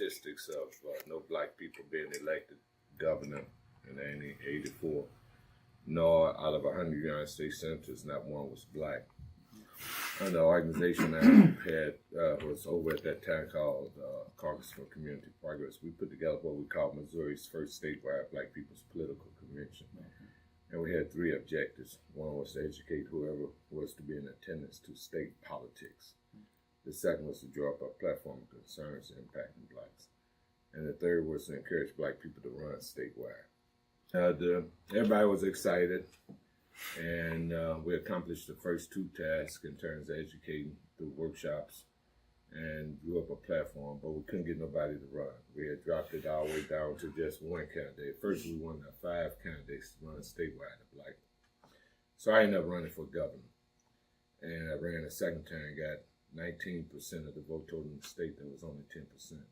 statistics of no black people being elected governor in 1984, nor out of 100 United States senators, not one was black. And the organization I had was over at that time called Caucus for Community Progress. We put together what we call Missouri's first statewide Black People's Political Convention. And we had 3 objectives. One was to educate whoever was to be in attendance to state politics. The second was to draw up a platform of concerns impacting blacks. And the third was to encourage black people to run statewide. Everybody was excited, and we accomplished the first 2 tasks in terms of educating through workshops and drew up a platform, but we couldn't get nobody to run. We had dropped it all the way down to just 1 candidate. First, we wanted 5 candidates to run statewide, black. So I ended up running for governor. And I ran a second time, got 19% of the vote total in the state. There was only 10%,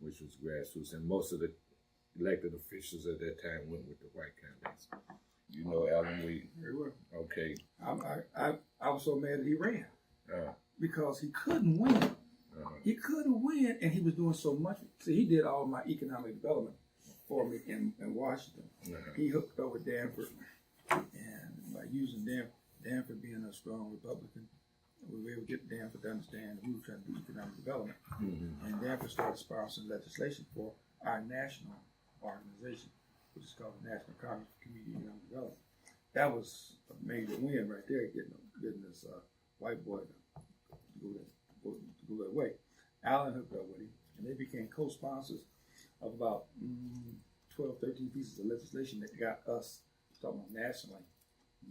which was grassroots. And most of the elected officials at that time went with the white candidates. You know Alan Wheat. Very well. Okay. I was so mad that he ran because he couldn't win. He couldn't win, and he was doing so much. See, he did all my economic development for me in Washington. He hooked up with Danford, and by using Danford being a strong Republican, we were able to get Danford to understand that we were trying to do economic development. And Danford started sponsoring legislation for our national organization, which is called the National Congress for Community Economic Development. That was a major win right there, getting this white boy to go that way. Alan hooked up with him, and they became co-sponsors of about 12, 13 pieces of legislation that got us, talking about nationally,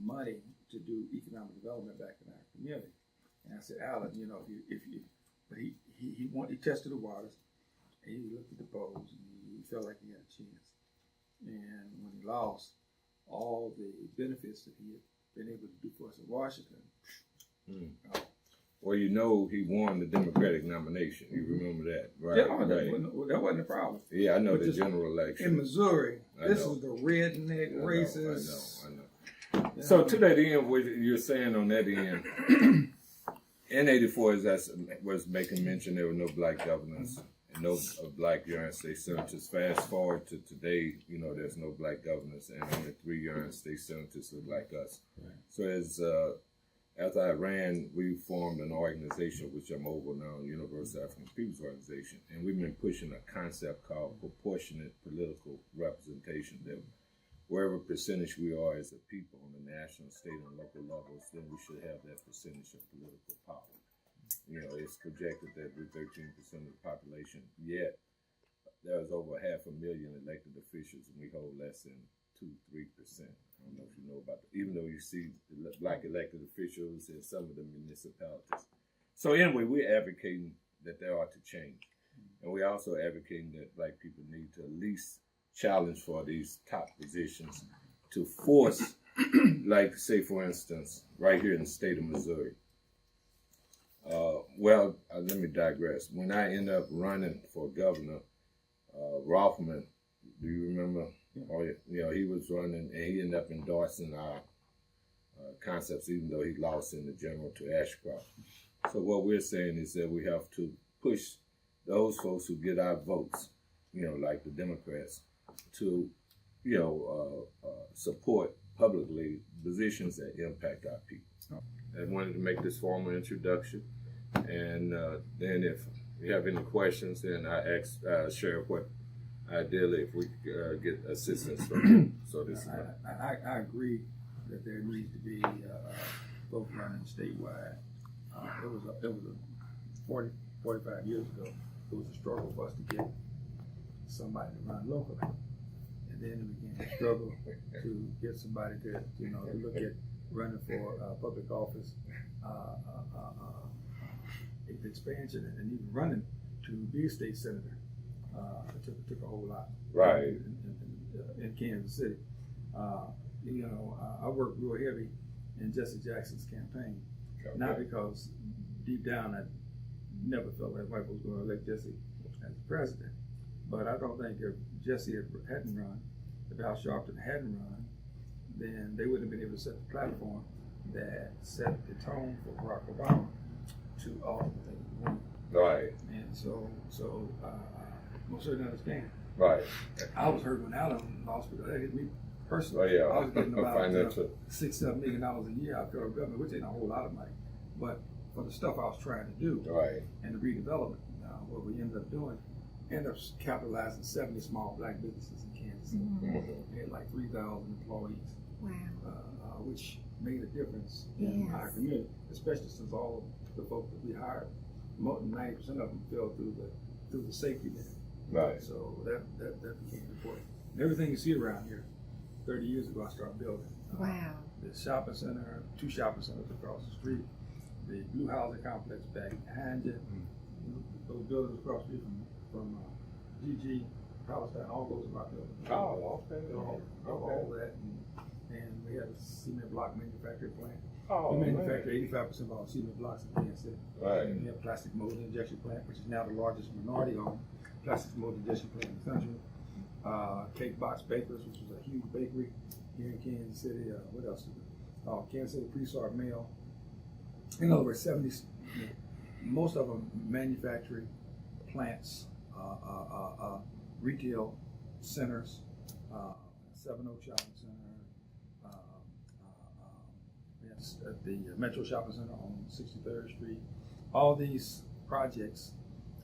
money to do economic development back in our community. And I said, Alan, but he tested the waters, and he looked at the polls, and he felt like he had a chance. And when he lost, all the benefits that he had been able to do for us in Washington. Well, he won the Democratic nomination. You remember that, right? Yeah, that wasn't a problem. Yeah, I know the general election. In Missouri, this is the redneck races. I know. So to that end, what you're saying on that end, in 84, as I was making mention, there were no black governors and no black United States senators. Fast forward to today, there's no black governors, and only 3 United States senators look like us. Right. So after I ran, we formed an organization, which I'm over now, Universal African Peoples Organization, and we've been pushing a concept called proportionate political representation, that wherever percentage we are as a people on the national, state, and local levels, then we should have that percentage of political power. It's projected that we're 13% of the population, yet there's over 500,000 elected officials, and we hold less than 2-3%. I don't know if you know about that, even though you see the black elected officials in some of the municipalities. So anyway, we're advocating that there ought to change. And we're also advocating that black people need to at least challenge for these top positions to force, like say for instance, right here in the state of Missouri. Let me digress. When I ended up running for governor, Rothman, do you remember? He was running, and he ended up endorsing our concepts, even though he lost in the general to Ashcroft. So what we're saying is that we have to push those folks who get our votes, like the Democrats, to, support publicly positions that impact our people. I wanted to make this formal introduction, and then if you have any questions, then I share what ideally if we could get assistance from you. So I agree that there needs to be folks running statewide. It was 45 years ago. It was a struggle for us to get somebody to run locally, and then we began to struggle to get somebody to look at running for public office, expansion, and even running to be a state senator. It took a whole lot. Right. In Kansas City. I worked real heavy in Jesse Jackson's campaign, not because deep down I never felt like white folks were going to elect Jesse as president, but I don't think if Jesse hadn't run, if Al Sharpton hadn't run, then they wouldn't have been able to set the platform that set the tone for Barack Obama to ultimately win. Right. And so most certainly understand. Right. I was hurt when Allen lost because that hit me personally. Oh, yeah. I was getting about Financial. $6-7 million a year out of federal government, which ain't a whole lot of money. But for the stuff I was trying to do Right. and the redevelopment, what we ended up doing, ended up capitalizing 70 small black businesses in Kansas City. Mm-hmm. We had like 3,000 employees. Wow. Which made a difference in our community, especially since all of the folks that we hired, more than 90% of them fell through the safety net. Right. So that became important. And everything you see around here, 30 years ago, I started building. Wow. The shopping center, 2 shopping centers across the street, the blue housing complex back behind you, those buildings across the street from GG, Palestine, all those are our buildings. Oh, okay. All that. And we had a cement block manufacturing plant. Oh, we manufacture 85% of all cement blocks in Kansas City. Right. And we have plastic molding injection plant, which is now the largest minority-owned plastic molding injection plant in the country. Cake Box Bakers, which is a huge bakery here in Kansas City. What else? Kansas City Presort Mail. In other words, 70. Most of them manufacturing plants, retail centers, 7 Oak Shopping Center. Yes, at the Metro Shopping Center on 63rd Street. All these projects,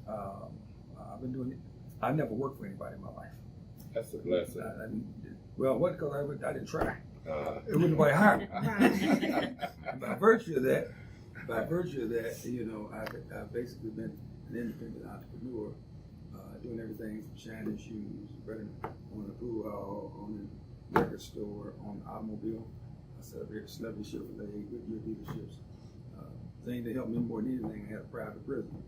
I've been doing. I never worked for anybody in my life. That's a blessing. Because I didn't try. It wasn't nobody hired me. By virtue of that, I've basically been an independent entrepreneur, doing everything from shining shoes, running on the pool hall, on the record store, on the automobile. I set up here a celebrity show for the Goodyear dealerships. Thing that helped me more than anything, I had a private prison.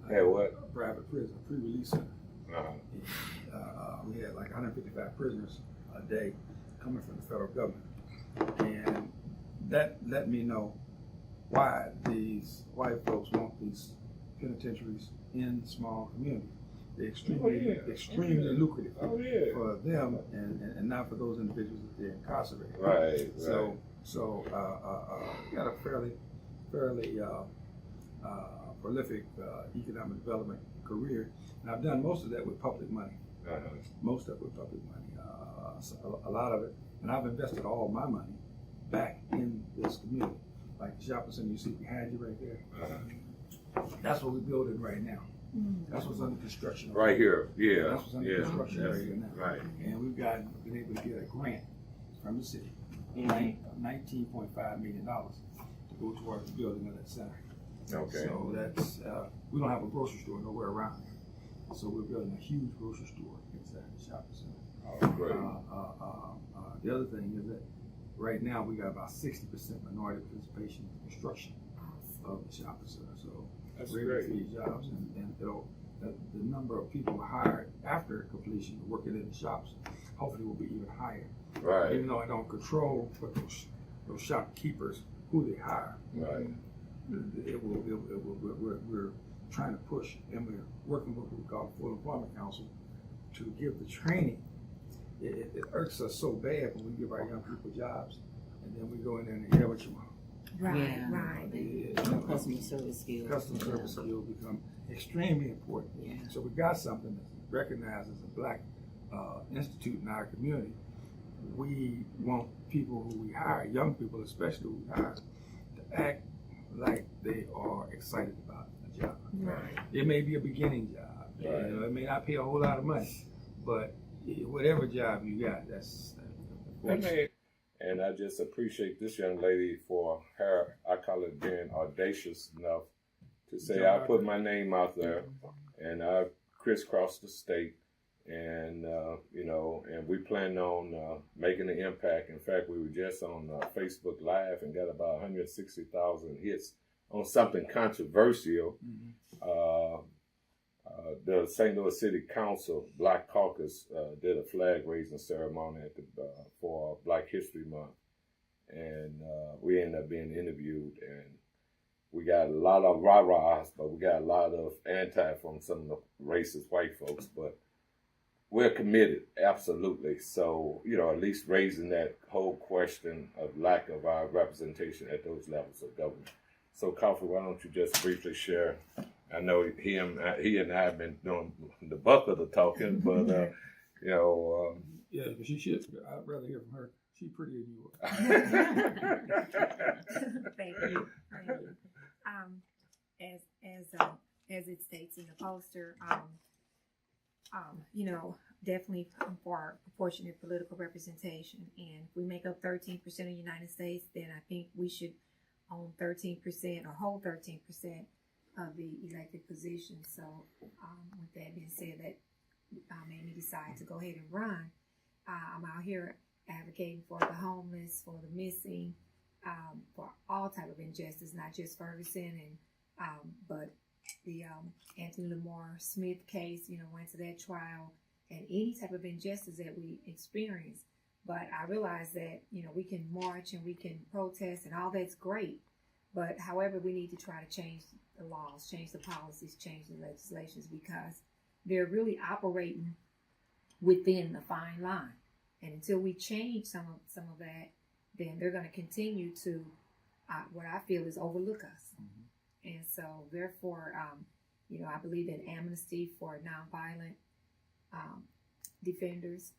Had what? A private prison, a pre-release center. Uh-huh. We had like 155 prisoners a day coming from the federal government. And that let me know why these white folks want these penitentiaries in small communities. They're extremely lucrative for them and not for those individuals that they're incarcerated. Right. So we got a fairly prolific economic development career, and I've done most of that with public money. Uh-huh. Most of it with public money, a lot of it, and I've invested all my money back in this community. Like the shopping center you see behind you right there. Uh-huh. That's what we're building right now. That's what's under construction. Right here, yeah. That's what's under construction right here now. Right. And we've been able to get a grant from the city, $19.5 million to go towards the building of that center. Okay. So that's, we don't have a grocery store nowhere around here. So we're building a huge grocery store inside the shopping center. Oh, great. The other thing is that right now we got about 60% minority participation in the construction of the shopping center. So that's we're great. able to feed jobs, and the number of people hired after completion working in the shops hopefully will be even higher. Right. Even though I don't control what those shopkeepers who they hire. Right. We're trying to push, and we're working with what we call Full Employment Council to give the training. It irks us so bad when we give our young people jobs, and then we go in there and hear what you want. Right. Customer service skills. Customer service skills become extremely important. Yeah. So we got something that's recognized as a black institute in our community. We want people who we hire, young people especially who we hire, to act like they are excited about the job. Right. It may be a beginning job. Right. It may not pay a whole lot of money, but whatever job you got, that's And I just appreciate this young lady for her, I call it being audacious enough to say, I put my name out there and I crisscrossed the state, and, and we plan on making an impact. In fact, we were just on Facebook Live and got about 160,000 hits on something controversial. The St. Louis City Council Black Caucus did a flag raising ceremony at for Black History Month, and we ended up being interviewed, and we got a lot of rah-rahs, but we got a lot of anti from some of the racist white folks, but we're committed, absolutely. So, at least raising that whole question of lack of our representation at those levels of government. So, Coffee, why don't you just briefly share I know he and I have been doing the bulk of the talking, but you know. Yeah, but she should. I'd rather hear from her. She's prettier than you are. Thank you. As it states in the poster, you know, definitely for proportionate political representation. And if we make up 13% of the United States, then I think we should own 13% or hold 13% of the elected positions. So, with that being said, that made me decide to go ahead and run. I'm out here advocating for the homeless, for the missing, for all type of injustice, not just Ferguson but the Anthony Lamar Smith case. You know, went to that trial, and any type of injustice that we experience. But I realize that, you know, we can march and we can protest and all that's great. But however, we need to try to change the laws, change the policies, change the legislations, because they're really operating within the fine line. And until we change some of that, then they're going to continue to, what I feel is overlook us. Mm-hmm. And so therefore, you know, I believe in amnesty for nonviolent offenders,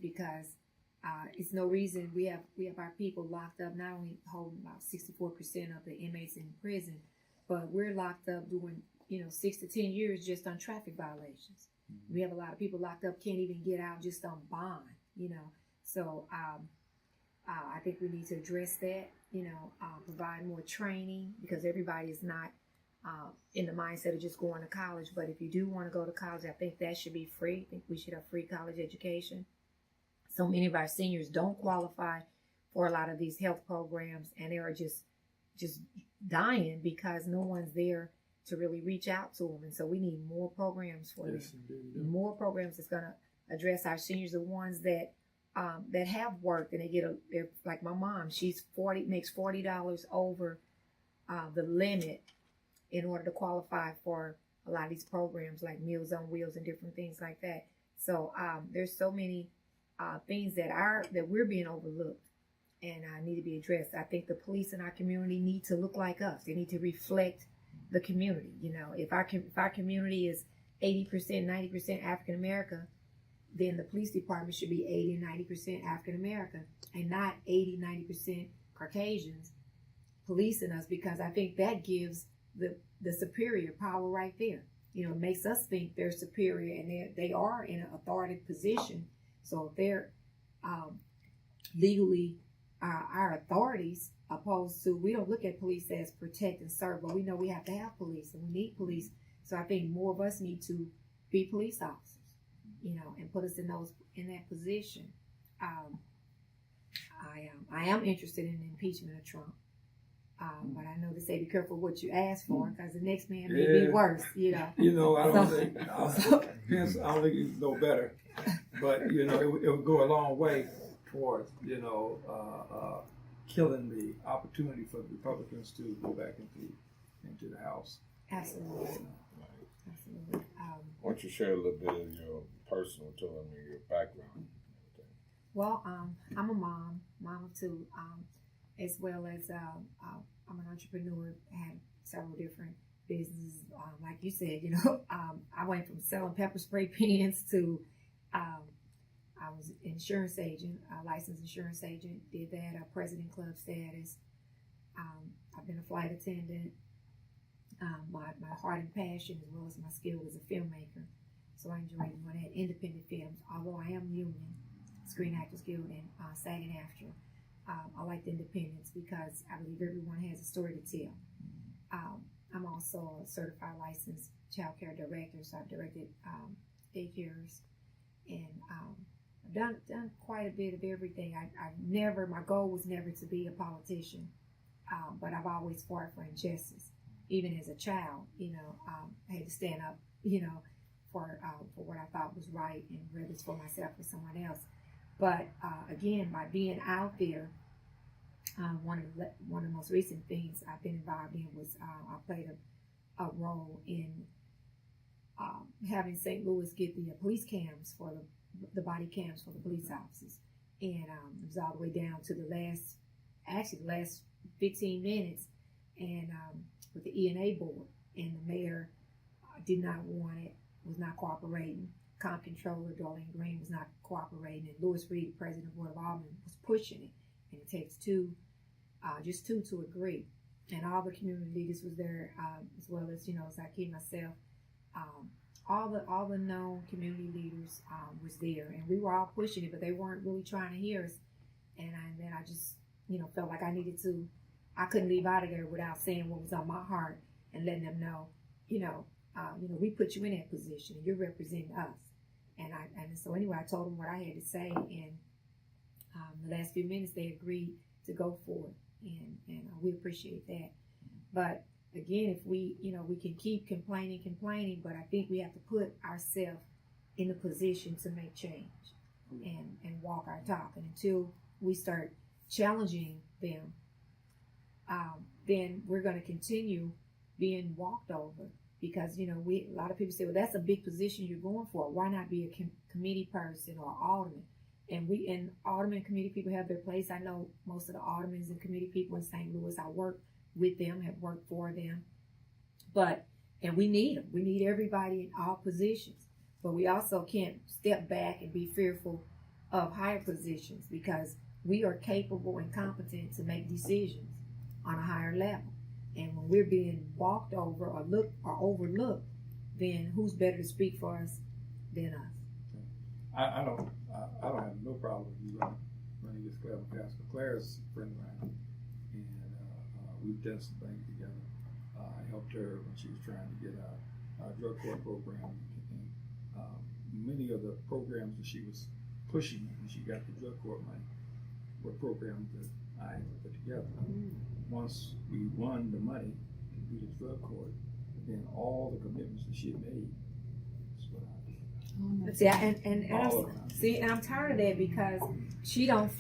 because it's no reason we have our people locked up, not only holding about 64% of the inmates in prison, but we're locked up doing, you know, 6 to 10 years just on traffic violations. Mm-hmm. We have a lot of people locked up, can't even get out just on bond, you know. So I think we need to address that, you know, provide more training, because everybody is not in the mindset of just going to college. But if you do want to go to college, I think that should be free. I think we should have free college education. So many of our seniors don't qualify for a lot of these health programs, and they are just dying because no one's there to really reach out to them. And so we need more programs for them. Indeed. More programs that's going to address our seniors, the ones that have worked, and they're like my mom. Makes $40 over the limit in order to qualify for a lot of these programs like Meals on Wheels and different things like that. So there's so many things that we're being overlooked and need to be addressed. I think the police in our community need to look like us. They need to reflect the community. You know, if our community is 80%, 90% African American, then the police department should be 80 and 90% African American, and not 80, 90% Caucasians policing us, because I think that gives the superior power right there. You know, it makes us think they're superior, and they are in an authoritative position. So if they're legally our authorities, opposed to, we don't look at police as protect and serve, but we know we have to have police and we need police. So I think more of us need to be police officers, you know, and put us in that position. I am interested in the impeachment of Trump. But I know they say be careful what you ask for, because the next man may be worse, you know. You know, I don't think you know better. But, you know, it would go a long way towards, you know, killing the opportunity for the Republicans to go back into the House. Absolutely. Absolutely. Why don't you share a little bit of your personal to them and your background? Well, I'm a mom of two, as well as I'm an entrepreneur. Had several different businesses. Like you said, you know, I went from selling pepper spray pens to I was an insurance agent, a licensed insurance agent. Did that, President Club status. I've been a flight attendant. My heart and passion, as well as my skill as a filmmaker. So I enjoy doing that, independent films. Although I am union, Screen Actors Guild and SAG-AFTRA. I like the independence because I believe everyone has a story to tell. I'm also a certified licensed child care director, so I've directed daycares, and I've done quite a bit of everything. My goal was never to be a politician, but I've always fought for injustice. Even as a child, you know, I had to stand up, you know, for what I thought was right, and whether it's for myself or someone else. But again, by being out there, one of the most recent things I've been involved in was I played a role in having St. Louis get the police cams for the body cams for the police officers, and it was all the way down to the last 15 minutes, and with the E&A board, and the mayor did not want it, was not cooperating. Comp controller Darlene Green was not cooperating, and Louis Reed, the president of the Board of Aldermen, was pushing it. And it takes just two to agree. And all the community leaders was there, as well as, Zaki, myself, all the known community leaders was there, and we were all pushing it, but they weren't really trying to hear us. And then I just, felt like I couldn't leave out of there without saying what was on my heart and letting them know, we put you in that position, and you're representing us. And so anyway, I told them what I had to say, and the last few minutes they agreed to go for it, and we appreciate that. But again, if we can keep complaining, but I think we have to put ourselves in a position to make change and walk our talk. And until we start challenging them, then we're going to continue being walked over. Because, a lot of people say, well, that's a big position you're going for. Why not be a committee person or alderman? And alderman committee people have their place. I know most of the aldermen and committee people in St. Louis. I work with them, have worked for them. And we need them. We need everybody in all positions. But we also can't step back and be fearful of higher positions, because we are capable and competent to make decisions on a higher level. And when we're being walked over or overlooked, then who's better to speak for us than us? I don't have no problem with you running this Claire McCaskill. Claire's a friend of mine, and we've done some things together. I helped her when she was trying to get a drug court program, and many of the programs that she was pushing when she got the drug court money were programs that I put together. Once we won the money to do the drug court, then all the commitments that she had made, that's what I did. See, and I'm tired of that, because she don't,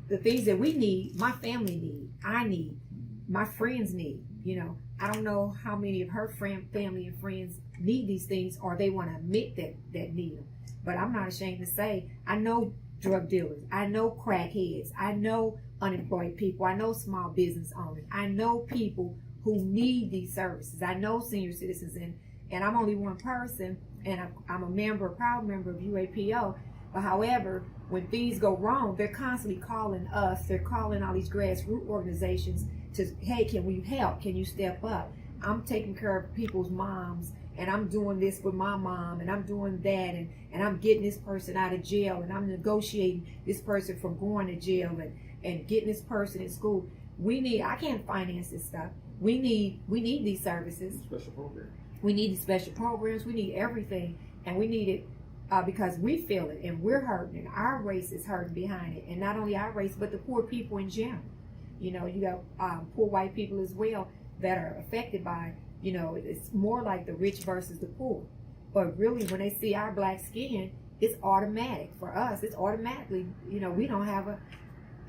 the things that we need, my family need, I need, my friends need, I don't know how many of her family and friends need these things, or they want to admit that need them. But I'm not ashamed to say, I know drug dealers, I know crackheads, I know unemployed people, I know small business owners, I know people who need these services, I know senior citizens, and I'm only one person, and I'm a proud member of UAPO. But however, when things go wrong, they're constantly calling us, they're calling all these grassroots organizations to, hey, can we help? Can you step up? I'm taking care of people's moms, and I'm doing this with my mom, and I'm doing that, and I'm getting this person out of jail, and I'm negotiating this person from going to jail, and getting this person in school. I can't finance this stuff. We need these services. Special programs. We need these special programs. We need everything, and we need it because we feel it, and we're hurting, and our race is hurting behind it, and not only our race, but the poor people in general. You got poor white people as well that are affected by, it's more like the rich versus the poor. But really, when they see our black skin, it's automatic for us. It's automatically, we don't have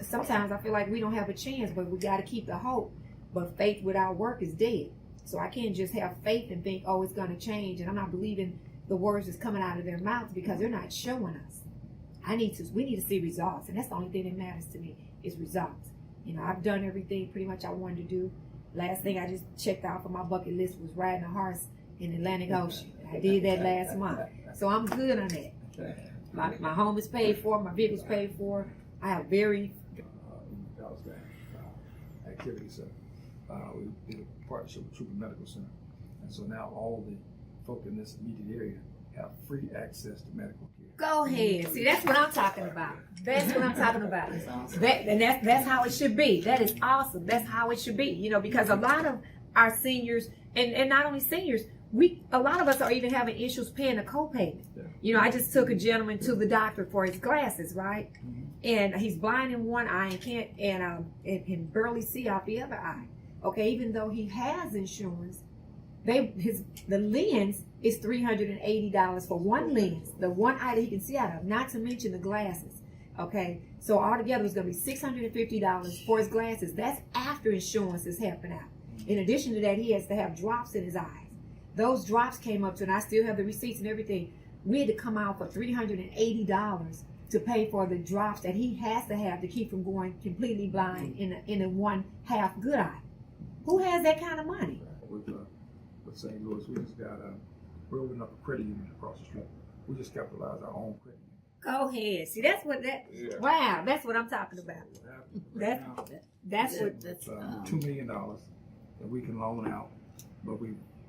sometimes I feel like we don't have a chance, but we got to keep the hope. But faith without work is dead. So I can't just have faith and think, oh, it's going to change. And I'm not believing the words that's coming out of their mouths, because they're not showing us. We need to see results. And that's the only thing that matters to me is results. I've done everything pretty much I wanted to do. Last thing I just checked off on my bucket list was riding a horse in the Atlantic Ocean. I did that last month. So I'm good on that. My home is paid for. My vehicle's paid for. I have very... Activity Center. We did a partnership with Trooper Medical Center. And so now all the folk in this immediate area have free access to medical care. Go ahead. See, that's what I'm talking about. That's what I'm talking about. That's awesome. That's how it should be. That is awesome. That's how it should be. Because a lot of our seniors, and not only seniors, a lot of us are even having issues paying a copayment. Yeah. I just took a gentleman to the doctor for his glasses, right? Mm-hmm. And he's blind in one eye and can't and can barely see out the other eye. Okay, even though he has insurance, the lens is $380 for one lens, the one eye that he can see out of, not to mention the glasses. Okay, so altogether it's going to be $650 for his glasses. That's after insurance is helping out. In addition to that, he has to have drops in his eyes. Those drops came up to, and I still have the receipts and everything. We had to come out for $380 to pay for the drops that he has to have to keep from going completely blind in a one half good eye. Who has that kind of money? with St. Louis. We just got we're opening up a credit union across the street. We just capitalized our own credit union. Go ahead. See, that's what wow, that's what I'm talking about. That's what $2 million that we can loan out, but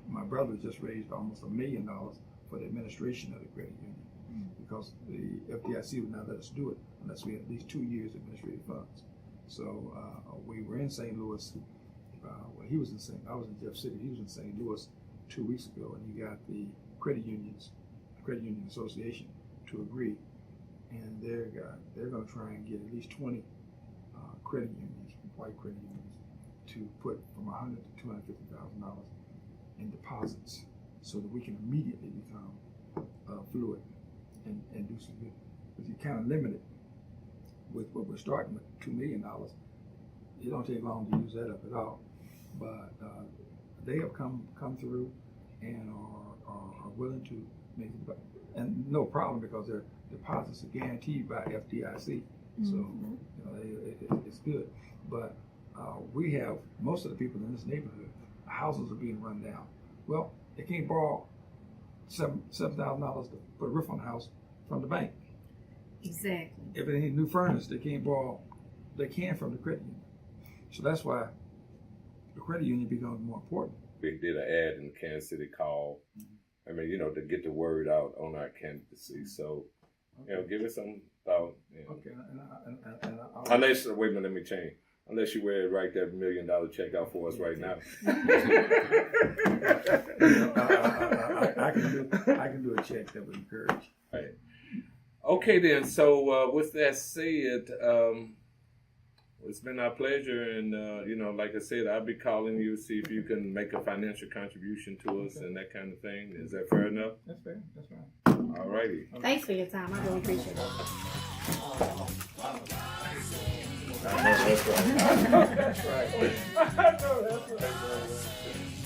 my brother just raised almost $1 million for the administration of the credit union because the FDIC would not let us do it unless we had at least 2 years administrative funds. So we were in St. Louis. Well, he was in I was in Jeff City. He was in St. Louis 2 weeks ago, and he got the credit union association to agree, and they're going to try and get at least 20 credit unions, white credit unions, to put from $100,000 to $250,000 in deposits, so that we can immediately become fluid and do some good. Because you kind of limit it with what we're starting with $2 million. It don't take long to use that up at all. But they have come through and are willing to make it, and no problem because their deposits are guaranteed by FDIC. So it's good. But we have most of the people in this neighborhood, houses are being run down. Well, they can't borrow $7,000 to put a roof on the house from the bank. exactly. If they need new furnace, they can't borrow. They can from the credit union. So that's why the credit union becomes more important. We did an ad in the Kansas City Call. I mean, to get the word out on our candidacy. So, give it some thought. Okay, Unless, wait a minute, let me change. Unless you ready to write that $1 million check out for us right now. I can do a check that would encourage. Right. Okay then. So with that said, it's been our pleasure, and like I said, I'll be calling you, see if you can make a financial contribution to us and that kind of thing. Is that fair enough? That's fair. That's fine. All righty. Thanks for your time. I really appreciate it. I know that's right. I know that's right.